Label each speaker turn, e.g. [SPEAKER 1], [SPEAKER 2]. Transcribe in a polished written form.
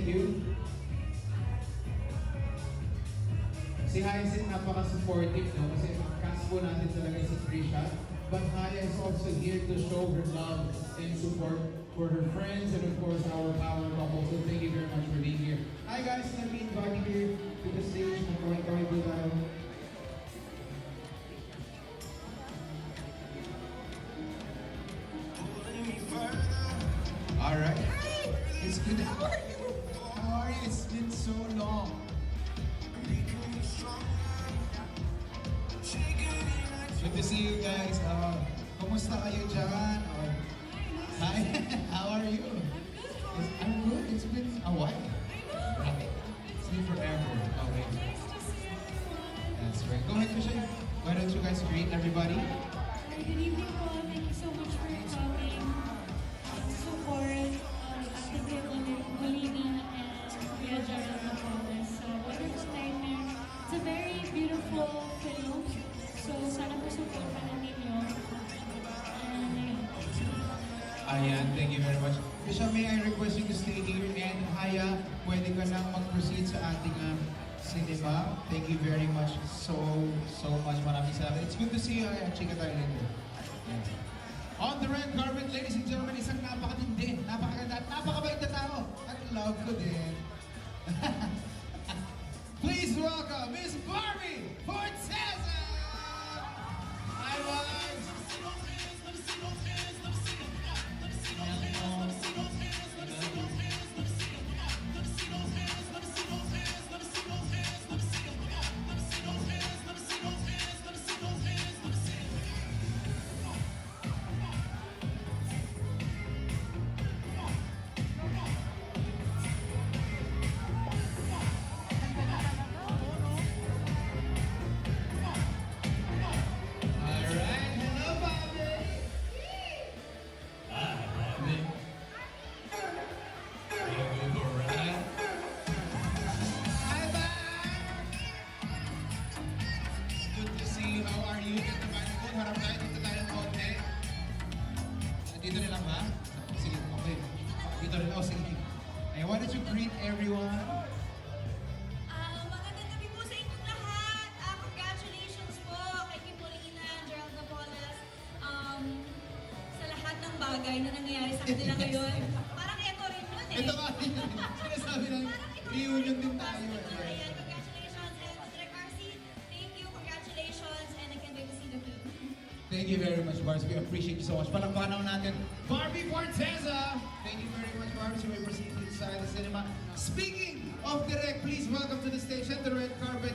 [SPEAKER 1] thank you. Si Hyacinth napaka-supportive, no? Kasi ang cast po natin talaga si Trisha. But Haya is also here to show her love and support for her friends and of course our power couple. So thank you very much for being here. Hi guys, let me invite you here to the stage. Magkaway-kaway po tayo. Alright. It's good. How are you? How are you? It's been so long. Good to see you guys. Kumusta kayo dyan? Hi, how are you? I'm good. It's been a while. Right? It's been forever. Okay. That's right. Go ahead, Michelle. Why don't you guys greet everybody?
[SPEAKER 2] Good evening po. Thank you so much for coming. Support Ate Kim Molina and Kuya Gerald Napoles. So, Wonderful Nightmare. It's a very beautiful film. So, sana po supportan ninyo. And,
[SPEAKER 1] Ayan, thank you very much. Michelle, may I request you to stay here? And Haya, pwede ka nang mag-proceed sa ating cinema. Thank you very much so much. Maraming salamat. It's good to see you, Haya. Chika tayo later. On the red carpet, ladies and gentlemen, isang napakatindi, napakaganda, at napakabait na tao. At love ko din. Please welcome Miss Barbie Forteza! Hi, Barbie! Dito rin lang ba? Sige, okay. Dito rin. Oh, sige. I wanted to greet everyone.
[SPEAKER 3] Magandang gabi po sa inyong lahat. Congratulations po kay Kim Molina, Gerald Napoles. Sa lahat ng bagay na nangyayari sa kanila ngayon. Parang eto rin yun eh.
[SPEAKER 1] Ito nga din. Sinasabi lang, reunion din tayo.
[SPEAKER 3] Ayan, congratulations. And to Direk RC, thank you, congratulations. And I can't wait to see the film.
[SPEAKER 1] Thank you very much, Barbie. We appreciate you so much. Palakpakan naman natin, Barbie Forteza! Thank you very much, Barbie. So we proceed inside the cinema. Speaking of Direk, please welcome to the stage at the red carpet.